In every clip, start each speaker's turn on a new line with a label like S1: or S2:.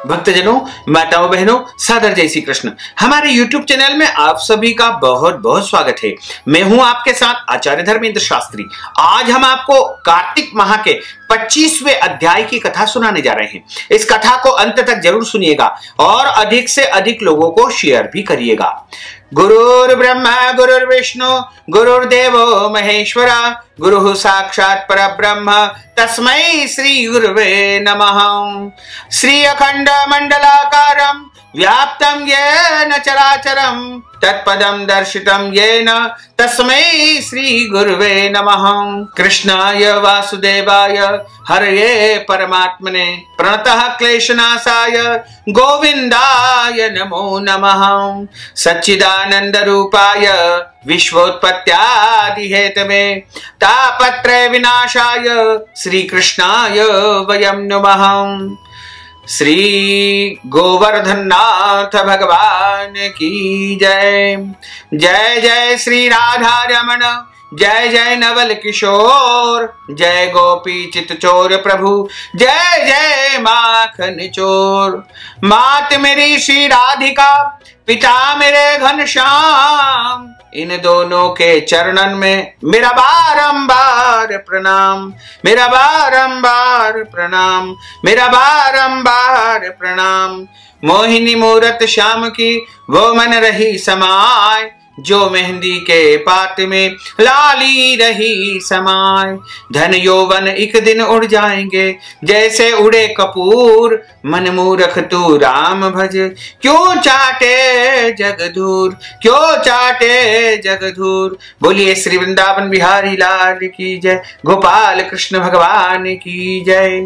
S1: भक्तजनों, माताओं, बहनों, सादर जय श्री कृष्ण। हमारे YouTube चैनल में आप सभी का बहुत बहुत स्वागत है। मैं हूं आपके साथ आचार्य धर्मेंद्र शास्त्री। आज हम आपको कार्तिक माह के 25वें अध्याय की कथा सुनाने जा रहे हैं। इस कथा को अंत तक जरूर सुनिएगा और अधिक से अधिक लोगों को शेयर भी करिएगा। गुरुर् ब्रह्मा गुरुर्विष्णु गुरुर्देवो महेश्वरा गुरुः साक्षात् परब्रह्म तस्मै श्री गुरुवे नमः। श्री अखंड मंडलाकारं व्याप्तं येन चराचरं तत्पदं दर्शितं येन तस्मै श्री गुरुवे नमः। कृष्णाय वासुदेवाय हरये परमात्मने प्रणतः क्लेशनाशाय गोविंदाय नमो नमः। सच्चिदानंद रूपाय विश्वोत्पत्त्यादि हेतवे तापत्रय विनाशाय श्री कृष्णाय वयं नमः। श्री गोवर्धननाथ भगवान की जय। जय जय श्री राधा रमण, जय जय नवल किशोर, जय गोपी चित चोर प्रभु, जय जय माखन चोर। मात मेरी श्री राधिका, पिता मेरे घनश्याम, इन दोनों के चरणन में मेरा बारंबार प्रणाम, मेरा बारंबार प्रणाम, मेरा बारंबार प्रणाम। मोहिनी मूरत श्याम की वो मन रही समाय, जो मेहंदी के पात में लाली रही समाय। धन यौवन एक दिन उड़ जाएंगे जैसे उड़े कपूर, मन मूर्ख तू राम भज क्यों चाटे जगधूर, क्यों चाटे जगधूर। बोलिए श्री वृंदावन बिहारी लाल की जय, गोपाल कृष्ण भगवान की जय।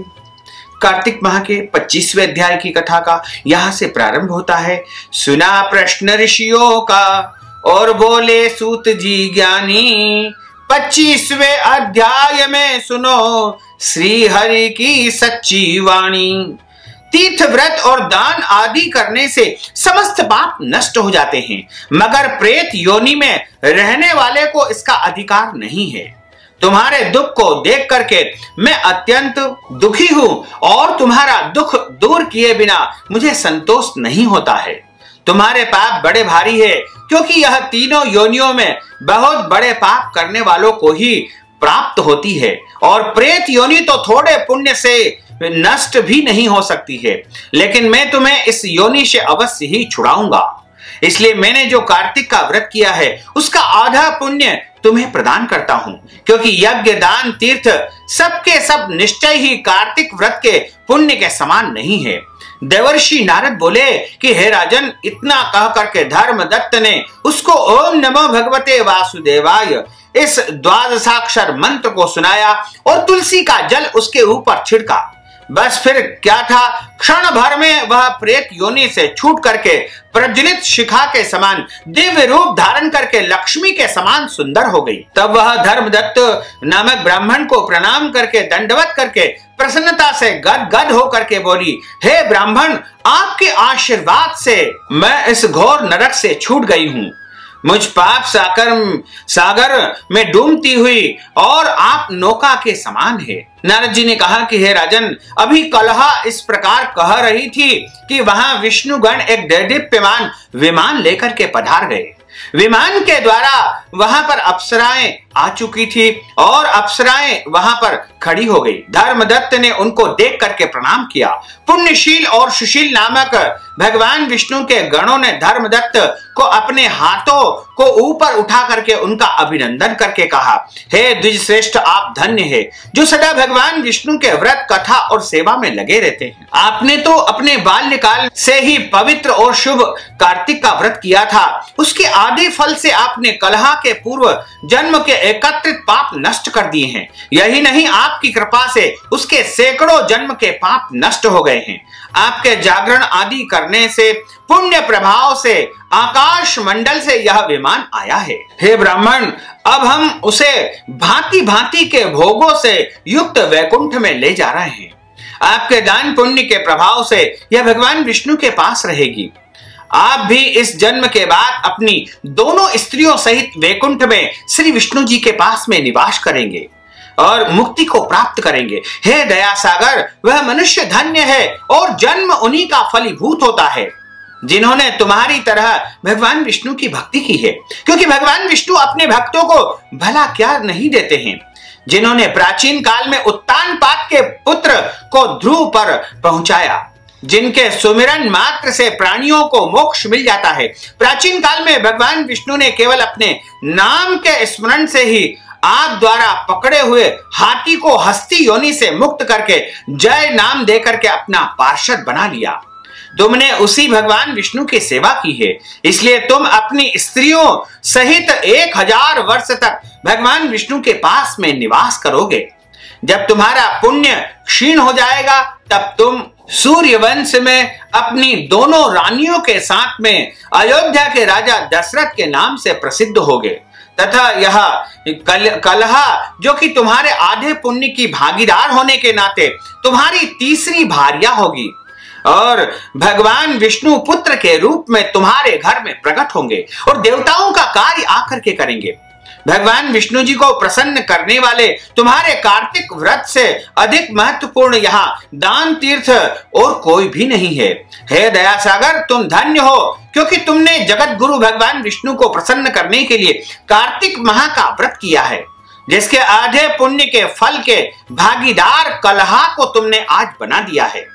S1: कार्तिक माह के 25वें अध्याय की कथा का यहाँ से प्रारंभ होता है। सुना प्रश्न ऋषियों का और बोले सूत जी ज्ञानी, 25वें अध्याय में सुनो श्री हरि की सच्ची वाणी। तीर्थ व्रत और दान आदि करने से समस्त पाप नष्ट हो जाते हैं, मगर प्रेत योनि में रहने वाले को इसका अधिकार नहीं है। तुम्हारे दुख को देख करके मैं अत्यंत दुखी हूं और तुम्हारा दुख दूर किए बिना मुझे संतोष नहीं होता है। तुम्हारे पाप बड़े भारी है, क्योंकि यह तीनों योनियों में बहुत बड़े पाप करने वालों को ही प्राप्त होती है, और प्रेत योनि तो थोड़े पुण्य से नष्ट भी नहीं हो सकती है। लेकिन मैं तुम्हें इस योनि से अवश्य ही छुड़ाऊंगा। इसलिए मैंने जो कार्तिक का व्रत किया है उसका आधा पुण्य तुम्हें प्रदान करता हूं, क्योंकि यज्ञ दान तीर्थ सबके सब निश्चय ही कार्तिक व्रत के पुण्य के समान नहीं है। देवर्षि नारद बोले कि हे राजन, इतना कह करके धर्मदत्त ने उसको ओम नमो भगवते वासुदेवाय इस द्वादशाक्षर मंत्र को सुनाया और तुलसी का जल उसके ऊपर छिड़का। बस फिर क्या था, क्षण भर में वह प्रेत योनि से छूट करके प्रज्वलित शिखा के समान दिव्य रूप धारण करके लक्ष्मी के समान सुंदर हो गई। तब वह धर्मदत्त नामक ब्राह्मण को प्रणाम करके दंडवत करके प्रसन्नता से गदगद होकर के बोली, हे ब्राह्मण, आपके आशीर्वाद से मैं इस घोर नरक से छूट गई हूँ। मुझ पाप सागर में डूबती हुई और आप नौका के समान है। नारद जी ने कहा कि हे राजन, अभी कलहा इस प्रकार कह रही थी कि वहां विष्णुगण एक दैदीप्यमान विमान लेकर के पधार गए। विमान के द्वारा वहां पर अप्सराएं आ चुकी थी और अप्सराएं वहां पर खड़ी हो गई। धर्मदत्त ने उनको देख करके प्रणाम किया। पुण्यशील और सुशील नामक भगवान विष्णु के गणों ने धर्मदत्त को अपने हाथों को ऊपर उठा करके उनका अभिनंदन करके कहा, हे द्विज श्रेष्ठ, आप धन्य है जो सदा भगवान विष्णु के व्रत कथा और सेवा में लगे रहते हैं। आपने तो अपने बाल्यकाल से ही पवित्र और शुभ कार्तिक का व्रत किया था। उसके आदि फल से आपने कलहा के पूर्व जन्म के एकत्रित पाप नष्ट कर दिए हैं। यही नहीं, आपकी कृपा से उसके सैकड़ों जन्म के पाप नष्ट हो गए हैं। आपके जागरण आदि करने से पुण्य प्रभाव से आकाश मंडल से यह विमान आया है। हे ब्राह्मण, अब हम उसे भांति भांति के भोगों से युक्त वैकुंठ में ले जा रहे हैं। आपके दान पुण्य के प्रभाव से यह भगवान विष्णु के पास रहेगी। आप भी इस जन्म के बाद अपनी दोनों स्त्रियों सहित वैकुंठ में श्री विष्णु जी के पास में निवास करेंगे। और मुक्ति को प्राप्त करेंगे। हे दया सागर, वह मनुष्य धन्य है और जन्म उन्हीं का फलीभूत होता है जिन्होंने तुम्हारी तरह भगवान विष्णु की भक्ति की है, क्योंकि भगवान विष्णु अपने भक्तों को भला क्या नहीं देते हैं। जिन्होंने प्राचीन काल में उत्तानपाद के पुत्र को ध्रुव पर पहुंचाया, जिनके सुमिरन मात्र से प्राणियों को मोक्ष मिल जाता है। प्राचीन काल में भगवान विष्णु ने केवल अपने नाम के स्मरण से ही आप द्वारा पकड़े हुए हाथी को हस्ती योनि से मुक्त करके जय नाम देकर के अपना पार्षद बना लिया। तुमने उसी भगवान विष्णु की सेवा की है, इसलिए तुम अपनी स्त्रियों सहित 1000 वर्ष तक भगवान विष्णु के पास में निवास करोगे। जब तुम्हारा पुण्य क्षीण हो जाएगा, तब तुम सूर्यवंश में अपनी दोनों रानियों के साथ में अयोध्या के राजा दशरथ के नाम से प्रसिद्ध होगे, तथा यह कलहा जो कि तुम्हारे आधे पुण्य की भागीदार होने के नाते तुम्हारी तीसरी भार्या होगी और भगवान विष्णु पुत्र के रूप में तुम्हारे घर में प्रकट होंगे और देवताओं का कार्य आकर के करेंगे। भगवान विष्णु जी को प्रसन्न करने वाले तुम्हारे कार्तिक व्रत से अधिक महत्वपूर्ण यहाँ दान तीर्थ और कोई भी नहीं है। हे दया सागर, तुम धन्य हो, क्योंकि तुमने जगत गुरु भगवान विष्णु को प्रसन्न करने के लिए कार्तिक माह का व्रत किया है, जिसके आधे पुण्य के फल के भागीदार कलहा को तुमने आज बना दिया है।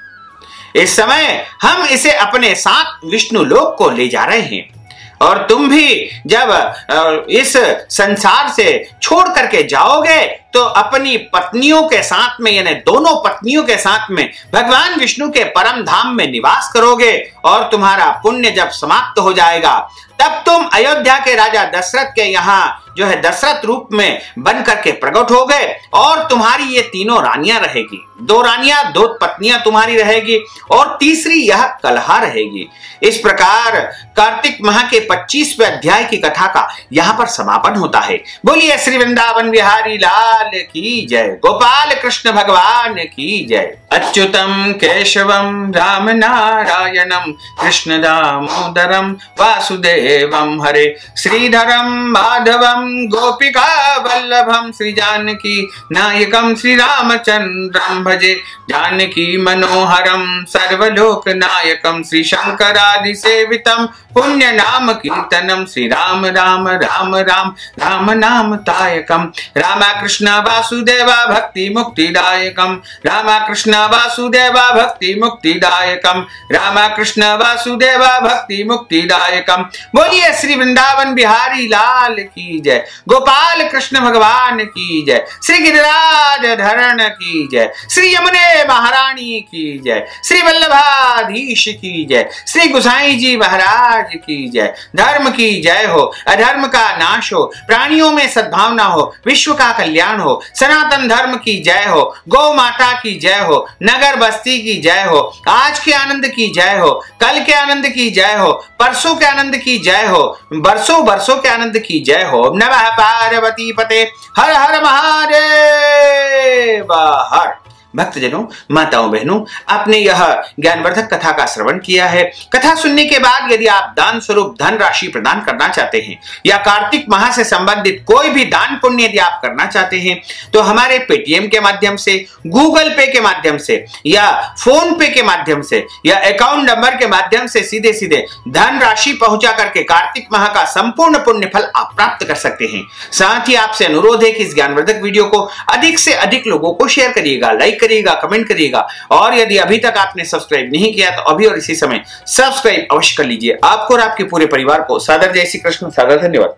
S1: इस समय हम इसे अपने साथ विष्णु लोक को ले जा रहे हैं और तुम भी जब इस संसार से छोड़ करके जाओगे तो अपनी पत्नियों के साथ में, यानी दोनों पत्नियों के साथ में भगवान विष्णु के परम धाम में निवास करोगे और तुम्हारा पुण्य जब समाप्त हो जाएगा, तब तुम अयोध्या के राजा दशरथ के यहाँ जो है दशरथ रूप में बन करके प्रकट हो गए और तुम्हारी ये तीनों रानियां रहेगी। 2 रानियां, 2 पत्नियां तुम्हारी रहेगी और तीसरी यह कलहा रहेगी। इस प्रकार कार्तिक माह के 25वें अध्याय की कथा का यहाँ पर समापन होता है। बोलिए श्री वृंदावन बिहारी लाल की जय, गोपाल कृष्ण भगवान की जय। अच्युतम केशवम राम नारायणम कृष्ण दामोदरम वासुदेवम हरे श्रीधरम माधवम गोपिका वल्लभम श्री जानकी नायकम श्री रामचंद्रम भजे जानकी मनोहरम सर्वलोक नायकम श्री शंकरादि सेवितम पुण्य नाम कीर्तनम श्री राम राम राम राम राम नाम तायकम रामा कृष्ण वासुदेवा भक्ति मुक्तिदायकम रामा कृष्ण वासुदेवा भक्ति मुक्तिदायकम रामा कृष्ण वासुदेवा भक्ति मुक्तिदायकम। बोलिए श्री वृंदावन बिहारी लाल की जय, गोपाल कृष्ण भगवान की जय, श्री गिरिराज धरण की जय, श्री यमुने महारानी की जय, श्री वल्लभाधीश की जय, श्री गुसाई जी महाराज की जय। धर्म की जय हो, अधर्म का नाश हो, प्राणियों में सद्भावना हो, विश्व का कल्याण हो, सनातन धर्म की जय हो, गौ माता की जय हो, नगर बस्ती की जय हो, आज के आनंद की जय हो, कल के आनंद की जय हो, परसों के आनंद की जय हो, बरसों बरसों के आनंद की जय हो। नमः पार्वती पते, हर हर महादेव हर। भक्तजनों, माताओं, बहनों, आपने यह ज्ञानवर्धक कथा का श्रवण किया है। कथा सुनने के बाद यदि आप दान स्वरूप धन राशि प्रदान करना चाहते हैं या कार्तिक माह से संबंधित कोई भी दान पुण्य यदि आप करना चाहते हैं तो हमारे पेटीएम के माध्यम से, गूगल पे के माध्यम से या फोन पे के माध्यम से या अकाउंट नंबर के माध्यम से सीधे सीधे धन राशि पहुंचा करके कार्तिक माह का संपूर्ण पुण्य फल आप प्राप्त कर सकते हैं। साथ ही आपसे अनुरोध है कि इस ज्ञानवर्धक वीडियो को अधिक से अधिक लोगों को शेयर करिएगा, लाइक करिएगा, कमेंट करिएगा और यदि अभी तक आपने सब्सक्राइब नहीं किया तो अभी और इसी समय सब्सक्राइब अवश्य कर लीजिए। आपको और आपके पूरे परिवार को सादर जय श्री कृष्ण, सादर धन्यवाद।